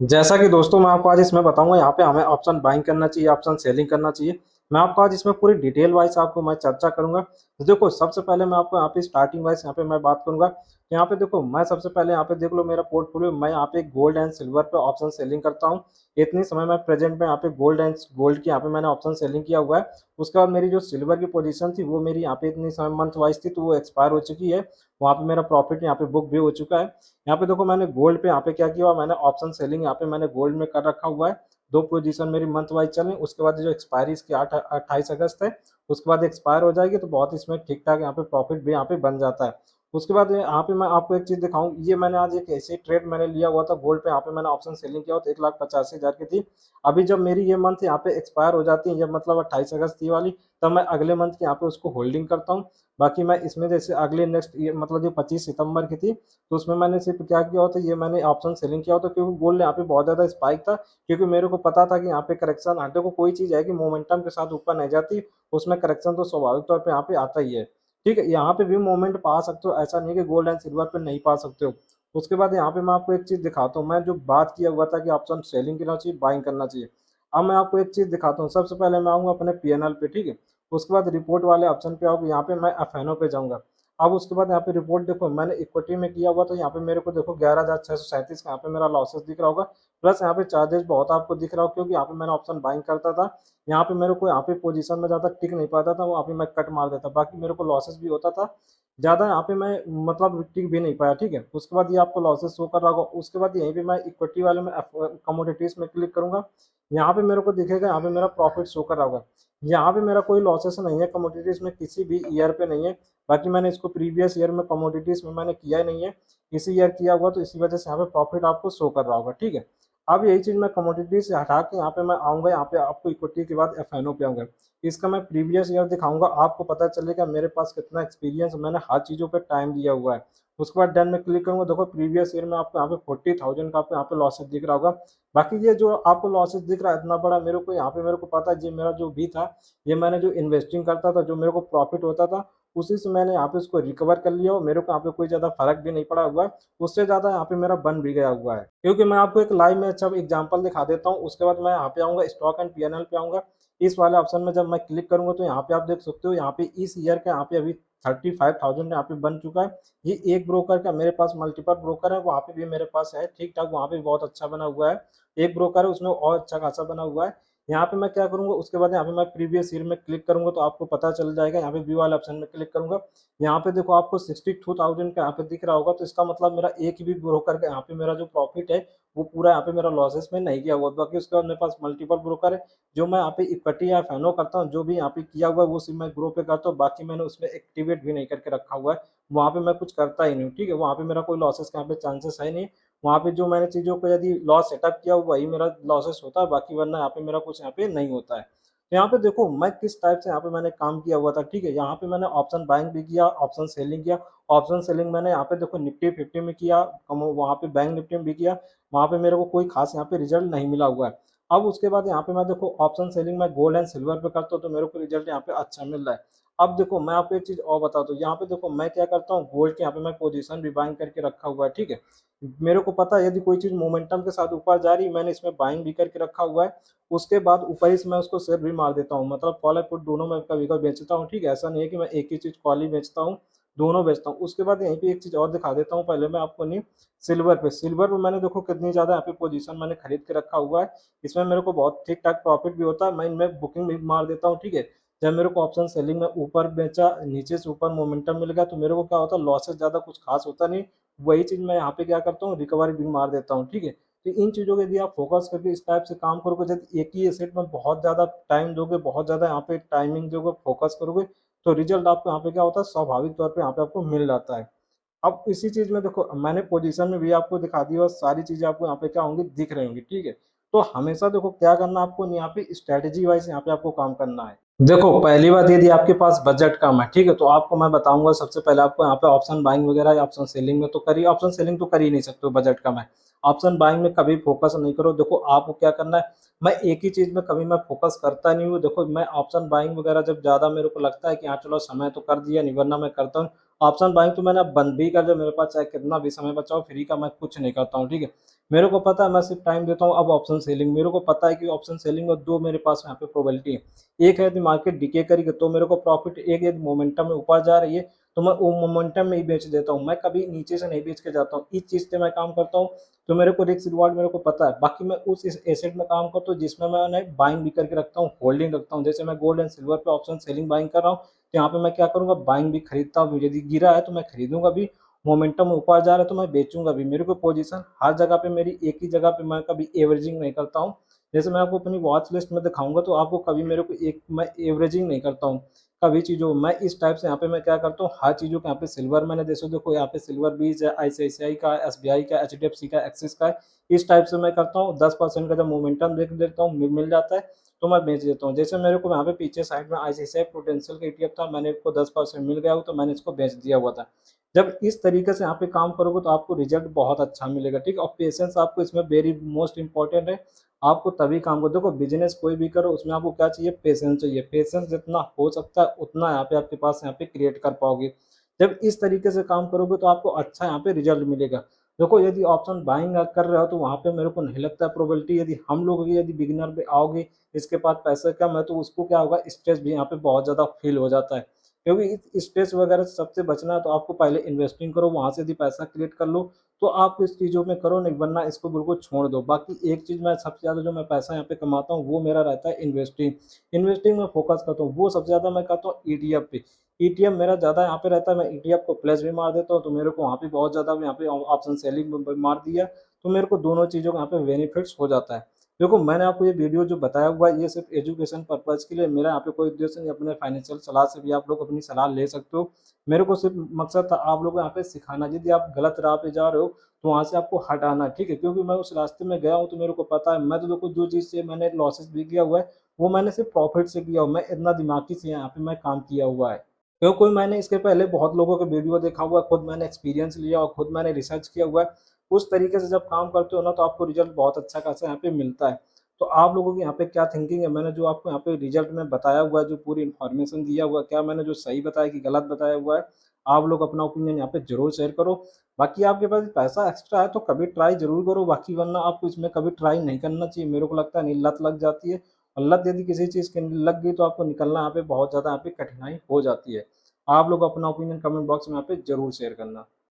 जैसा कि दोस्तों मैं आपको आज इसमें बताऊंगा यहाँ पे हमें ऑप्शन बाइंग करना चाहिए, ऑप्शन सेलिंग करना चाहिए। मैं आपको आज इसमें पूरी डिटेल वाइज आपको मैं चर्चा करूंगा। तो देखो, सबसे पहले मैं आपको यहाँ पे स्टार्टिंग वाइज यहाँ पे मैं बात करूंगा। तो यहाँ पे देखो, मैं सबसे पहले यहाँ पे देख लो मेरा पोर्टफोलियो। मैं यहाँ पे गोल्ड एंड सिल्वर पे ऑप्शन सेलिंग करता हूँ। इतनी समय मैं प्रेजेंट में यहाँ पे गोल्ड की यहाँ पे मैंने ऑप्शन सेलिंग किया हुआ है। उसके बाद मेरी जो सिल्वर की पोजीशन थी वो मेरी यहाँ पे इतनी समय मंथ वाइज थी, तो वो एक्सपायर हो चुकी है। वहाँ पे मेरा प्रॉफिट यहाँ पे बुक भी हो चुका है। यहाँ पे देखो, मैंने गोल्ड पे यहाँ पे क्या किया हुआ, मैंने ऑप्शन सेलिंग यहाँ पे मैंने गोल्ड में कर रखा हुआ है। दो पोजीशन मेरी मंथ वाइज चल रही। उसके बाद जो एक्सपायरी इसकी 28 अगस्त है, उसके बाद एक्सपायर हो जाएगी। तो बहुत इसमें ठीक ठाक यहाँ पे प्रॉफिट भी यहाँ पे बन जाता है। उसके बाद यहाँ पे मैं आपको एक चीज दिखाऊं, ये मैंने आज एक ऐसे ट्रेड मैंने लिया हुआ था गोल्ड पे। यहाँ पे मैंने ऑप्शन सेलिंग किया हुआ था 1,85,000 की थी। अभी जब मेरी ये मंथ यहाँ पे एक्सपायर हो जाती है, जब मतलब 28 अगस्त थी वाली, तब मैं अगले मंथ की यहाँ पे उसको होल्डिंग करता हूँ। बाकी मैं इसमें जैसे अगले नेक्स्ट ये मतलब जो 25 सितंबर की थी, तो उसमें मैंने सिर्फ क्या किया होता, ये मैंने ऑप्शन सेलिंग किया होता क्योंकि गोल्ड यहाँ पे बहुत ज़्यादा स्पाइक था। क्योंकि मेरे को पता था कि यहाँ पे करेक्शन आटे को कोई चीज़ है कि मोमेंटम के साथ ऊपर नहीं जाती, उसमें करेक्शन तो स्वाभाविक तौर पे यहाँ पे आता ही है। ठीक है, यहाँ पे भी मोमेंट पा सकते हो, ऐसा नहीं कि गोल्ड एंड सिल्वर पे नहीं पा सकते हो। उसके बाद यहाँ पे मैं आपको एक चीज़ दिखाता हूँ, मैं जो बात किया हुआ था कि ऑप्शन सेलिंग करना चाहिए, बाइंग करना चाहिए। अब मैं आपको एक चीज़ दिखाता हूँ। सबसे पहले मैं आऊँगा अपने पीएनएल पे, ठीक है। उसके बाद रिपोर्ट वाले ऑप्शन पे आऊँगा, यहाँ पे मैं एफएनओ पे जाऊँगा। अब उसके बाद यहाँ पे रिपोर्ट देखो, मैंने इक्विटी में किया हुआ, तो यहाँ पे मेरे को देखो 11,637 का यहाँ पे मेरा लॉसेस दिख रहा होगा। प्लस यहाँ पे चार्जेस बहुत आपको दिख रहा हो, क्योंकि यहाँ पे मैंने ऑप्शन बाइंग करता था। यहाँ पे मेरे को यहाँ पे पोजीशन में ज़्यादा टिक नहीं पाता था, वहाँ पे मैं कट मार देता, बाकी मेरे को लॉसेस भी होता था ज़्यादा। यहाँ पे मैं मतलब टिक भी नहीं पाया, ठीक है। उसके बाद ये आपको लॉसेस शो कर रहा होगा। उसके बाद यहीं पे मैं इक्विटी वाले में कमोडिटीज में क्लिक करूंगा। यहाँ पे मेरे को दिखेगा, यहाँ पे मेरा प्रॉफिट शो कर रहा होगा। यहाँ पे मेरा कोई लॉसेस नहीं है कमोडिटीज में, किसी भी ईयर पे नहीं है। बाकी मैंने इसको प्रीवियस ईयर में कमोडिटीज में मैंने किया ही नहीं है, इसी ईयर किया हुआ, तो इसी वजह से यहाँ पे प्रॉफिट आपको शो कर रहा होगा, ठीक है। अब यही चीज मैं कमोडिटी से हटा के यहाँ पे मैं आऊंगा, यहाँ पे आपको इक्विटी के बाद एफएनओ पे आऊंगा। इसका मैं प्रीवियस ईयर दिखाऊंगा, आपको पता चलेगा मेरे पास कितना एक्सपीरियंस, मैंने हर चीजों पे टाइम दिया हुआ है। उसके बाद डन में क्लिक करूंगा। देखो, प्रीवियस ईयर में आपको यहाँ पे 40,000 का आपको यहाँ पे लॉसेस दिख रहा होगा। बाकी ये जो आपको लॉसेस दिख रहा है इतना बड़ा, मेरे को यहाँ पे मेरे को पता है, ये मेरा जो भी था, ये मैंने जो इन्वेस्टिंग करता था, जो मेरे को प्रॉफिट होता था, उसी से मैंने यहाँ पे उसको रिकवर कर लिया और मेरे को यहाँ पे कोई ज्यादा फर्क भी नहीं पड़ा हुआ है। उससे ज्यादा यहाँ पे मेरा बन भी गया हुआ है। क्योंकि मैं आपको एक लाइव में अच्छा एग्जांपल दिखा देता हूँ। उसके बाद मैं यहाँ पे आऊंगा, स्टॉक एंड पीएनएल पे आऊंगा। इस वाले ऑप्शन में जब मैं क्लिक करूंगा, तो यहाँ पे आप देख सकते हो, यहाँ पे इस ईयर का यहाँ पे अभी 35,000 यहाँ पे बन चुका है। ये एक ब्रोकर का, मेरे पास मल्टीपल ब्रोकर है, वहाँ पे भी मेरे पास है ठीक ठाक, वहाँ पे बहुत अच्छा बना हुआ है। एक ब्रोकर है उसमें और अच्छा खासा बना हुआ है। यहाँ पे मैं क्या करूंगा, उसके बाद यहाँ पे मैं प्रीवियस ईयर में क्लिक करूंगा, तो आपको पता चल जाएगा। यहाँ पे व्यू वाले ऑप्शन में क्लिक करूंगा। यहाँ पे देखो, आपको 62,000 का यहाँ पे दिख रहा होगा, तो इसका मतलब मेरा एक भी ब्रोकर का यहाँ पे मेरा जो प्रॉफिट है, वो पूरा यहाँ पे मेरा लॉसेस में नहीं गया हुआ। बाकी उसके बाद मेरे पास मल्टीपल ब्रोकर है, जो मैं यहाँ पे इक्विटी या फैनो करता हूँ, जो भी यहाँ पे किया हुआ है वो सिर्फ मैं ग्रो पे करता हूँ। बाकी मैंने उसमें एक्टिवेट भी नहीं करके रखा हुआ है, वहाँ पे मैं कुछ करता ही नहीं हूँ, ठीक है। वहाँ पे मेरा कोई लॉसेस का यहाँ पे चांसेस है नहीं। वहाँ पे जो मैंने चीज़ों को यदि लॉस सेटअप किया वही मेरा लॉसेस होता है, बाकी वरना यहाँ पे मेरा कुछ यहाँ पे नहीं होता है। तो यहाँ पे देखो, मैं किस टाइप से यहाँ पे मैंने काम किया हुआ था, ठीक है। यहाँ पे मैंने ऑप्शन बाइंग भी किया, ऑप्शन सेलिंग किया। ऑप्शन सेलिंग मैंने यहाँ पे देखो निफ्टी 50 में किया, वहाँ पे बैंक निफ्टी में भी किया। वहाँ पे मेरे को कोई खास यहाँ पे रिजल्ट नहीं मिला हुआ है। अब उसके बाद यहाँ पे मैं देखो ऑप्शन सेलिंग में गोल्ड एंड सिल्वर पे करता हूँ, तो मेरे को रिजल्ट यहाँ पे अच्छा मिल रहा है। अब देखो, मैं आपको एक चीज और बता दूं, यहाँ पे देखो मैं क्या करता हूँ, गोल्ड के यहाँ पे मैं पोजीशन भी बाइंग करके रखा हुआ है, ठीक है। मेरे को पता है यदि कोई चीज मोमेंटम के साथ ऊपर जा रही, मैंने इसमें बाइंग भी करके रखा हुआ है। उसके बाद ऊपर ही से मैं उसको सेल भी मार देता हूँ, मतलब कॉल और पुट दोनों में कभी कभी बेचता हूँ, ठीक है। ऐसा नहीं है कि मैं एक ही चीज कॉल ही बेचता हूँ, दोनों बेचता हूँ। उसके बाद यहीं पे एक चीज और दिखा देता हूँ, पहले मैं आपको नहीं, सिल्वर पे मैंने देखो कितनी ज्यादा यहाँ पे पोजीशन मैंने खरीद के रखा हुआ है। इसमें मेरे को बहुत ठीक ठाक प्रॉफिट भी होता है, मैं इनमें बुकिंग भी मार देता हूँ, ठीक है। जब मेरे को ऑप्शन सेलिंग में ऊपर बेचा, नीचे से ऊपर मोमेंटम मिल गया, तो मेरे को क्या होता है, लॉसेस ज्यादा कुछ खास होता नहीं। वही चीज मैं यहाँ पे क्या करता हूँ, रिकवरी भी मार देता हूँ, ठीक है। तो इन चीजों के यदि आप फोकस करके इस टाइप से काम करोगे, यदि एक ही एसेट में बहुत ज्यादा टाइम दोगे, बहुत ज्यादा यहाँ पे टाइमिंग दोगे, फोकस करोगे, तो रिजल्ट आपको यहाँ पे क्या होता है, स्वाभाविक तौर पे यहाँ पे आपको मिल जाता है। अब इसी चीज में देखो, मैंने पोजीशन में भी आपको दिखा दी और सारी चीजें आपको यहाँ पे क्या होंगी, दिख रही होंगी, ठीक है। तो हमेशा देखो क्या करना आपको, नहीं यहाँ पे स्ट्रेटेजी वाइज यहाँ पे आपको काम करना है। देखो, पहली बात, यदि आपके पास बजट कम है, ठीक है, तो आपको मैं बताऊंगा सबसे पहले आपको यहाँ पे ऑप्शन बाइंग वगैरह या ऑप्शन सेलिंग में तो करिए, ऑप्शन सेलिंग तो कर ही नहीं सकते हो, बजट कम है। ऑप्शन बाइंग में कभी फोकस नहीं करो। देखो, आपको क्या करना है, मैं एक ही चीज में कभी मैं फोकस करता नहीं हूँ। देखो, मैं ऑप्शन बाइंग वगैरह जब ज्यादा मेरे को लगता है कि हाँ चलो समय तो कर दिया, नहीं वरना मैं करता हूँ। ऑप्शन बाइंग तो मैंने अब बंद भी कर दिया, मेरे पास चाहे कितना भी समय बचाओ, फ्री का मैं कुछ नहीं करता हूँ, ठीक है। मेरे को पता है मैं सिर्फ टाइम देता हूँ अब ऑप्शन सेलिंग, मेरे को पता है कि ऑप्शन सेलिंग और दो मेरे पास यहाँ पे प्रोबेबिलिटी है। एक है यदि मार्केट डिके करेगी तो मेरे को प्रॉफिट, एक यदि मोमेंटम में ऊपर जा रही है तो मैं वो मोमेंटम में ही बेच देता हूँ, मैं कभी नीचे से नहीं बेच के जाता हूँ। इस चीज़ से मैं काम करता हूँ, तो मेरे को रिस्क रिवार्ड मेरे को पता है। बाकी मैं उस इस एसेट में काम करता हूँ जिसमें मैं बाइंग भी करके रखता हूँ, होल्डिंग रखता हूँ। जैसे मैं गोल्ड एंड सिल्वर पे ऑप्शन सेलिंग बाइंग कर रहा हूँ, तो यहाँ पे मैं क्या करूँगा, बाइंग भी खरीदता हूँ, यदि गिरा है तो मैं खरीदूंगा भी, मोमेंटम ऊपर जा रहा है तो मैं बेचूंगा भी। मेरे को पोजीशन हर जगह पे मेरी एक ही जगह पे, मैं कभी एवरेजिंग नहीं करता हूँ। जैसे मैं आपको अपनी वॉच लिस्ट में दिखाऊंगा तो आपको कभी मेरे को एक, मैं एवरेजिंग नहीं करता हूँ कभी चीज़ों मैं इस टाइप से। यहाँ पे मैं क्या करता हूँ, हर चीज़ों का यहाँ पे सिल्वर मैंने जैसे देखो यहाँ पे सिल्वर बीज है, आईसीआईसीआई का, एसबीआई का, एचडीएफसी का, एक्सिस का है। इस टाइप से मैं करता हूँ, 10% का जब मोमेंटम देख लेता हूँ, मिल जाता है तो मैं बेच देता हूँ। जैसे मेरे को यहाँ पे पीछे साइड में आईसीआईसीआई प्रोटेंशियल का ईटीएफ था, मैंने इसको 10% मिल गया हो तो मैंने इसको बेच दिया हुआ था। जब इस तरीके से यहाँ पे काम करोगे तो आपको रिजल्ट बहुत अच्छा मिलेगा, ठीक है। और पेशेंस आपको इसमें वेरी मोस्ट इंपॉर्टेंट है। आपको तभी काम करो, देखो बिजनेस कोई भी करो उसमें आपको क्या चाहिए, पेशेंस चाहिए। पेशेंस जितना हो सकता है उतना यहाँ पे आपके पास यहाँ पे क्रिएट कर पाओगे। जब इस तरीके से काम करोगे तो आपको अच्छा यहाँ पे रिजल्ट मिलेगा। देखो यदि ऑप्शन बाइंग कर रहे हो तो वहाँ पे मेरे को नहीं लगता प्रोबेबिलिटी, यदि हम लोग यदि बिगिनर पे आओगे, इसके पास पैसा कम है तो उसको क्या होगा, स्ट्रेस भी यहाँ पे बहुत ज़्यादा फील हो जाता है। क्योंकि इस स्ट्रेस वगैरह से सबसे बचना है तो आपको पहले इन्वेस्टिंग करो, वहाँ से यदि पैसा क्रिएट कर लो तो आप इस चीज़ों में करो, नहीं वरना इसको बिल्कुल छोड़ दो। बाकी एक चीज़ मैं सबसे ज़्यादा जो मैं पैसा यहाँ पे कमाता हूँ वो मेरा रहता है इन्वेस्टिंग। इन्वेस्टिंग में फोकस करता हूँ, वो सबसे ज़्यादा मैं करता हूँ ईटीएफ पे। ईटीएफ मेरा ज़्यादा यहाँ पे रहता है, मैं ईटीएफ को प्लस भी मार देता हूँ तो मेरे को वहाँ पे बहुत ज़्यादा यहाँ पे ऑप्शन सेलिंग मार दिया, तो मेरे को दोनों चीज़ों का यहाँ पे बेनिफिट्स हो जाता है। देखो मैंने आपको ये वीडियो जो बताया हुआ है ये सिर्फ एजुकेशन पर्पज़ के लिए, मेरा यहाँ पे कोई उद्देश्य नहीं। अपने फाइनेंशियल सलाह से भी आप लोग अपनी सलाह ले सकते हो। मेरे को सिर्फ मकसद था आप लोगों को यहाँ पे सिखाना, यदि आप गलत राह पे जा रहे हो तो वहाँ से आपको हटाना है, ठीक है। क्योंकि मैं उस रास्ते में गया हूँ तो मेरे को पता है। मैं तो देखो जो चीज़ से मैंने लॉसेस भी किया हुआ है वो मैंने सिर्फ प्रॉफिट से किया हुआ, मैं इतना दिमागी से यहाँ पे मैं काम किया हुआ है। क्योंकि कोई मैंने इसके पहले बहुत लोगों के वीडियो देखा हुआ है, खुद मैंने एक्सपीरियंस लिया और खुद मैंने रिसर्च किया हुआ है। उस तरीके से जब काम करते हो ना तो आपको रिजल्ट बहुत अच्छा खासा यहाँ पे मिलता है। तो आप लोगों की यहाँ पे क्या थिंकिंग है, मैंने जो आपको यहाँ पे रिजल्ट में बताया हुआ है, जो पूरी इन्फॉर्मेशन दिया हुआ है, क्या मैंने जो सही बताया कि गलत बताया हुआ है, आप लोग अपना ओपिनियन यहाँ पे जरूर शेयर करो। बाकी आपके पास पैसा एक्स्ट्रा है तो कभी ट्राई जरूर करो, बाकी वरना आपको इसमें कभी ट्राई नहीं करना चाहिए। मेरे को लगता है नहीं, लत लग जाती है और लत यदि किसी चीज़ की लग गई तो आपको निकलना यहाँ पे बहुत ज़्यादा यहाँ पे कठिनाई हो जाती है। आप लोग अपना ओपिनियन कमेंट बॉक्स में यहाँ पे जरूर शेयर करना।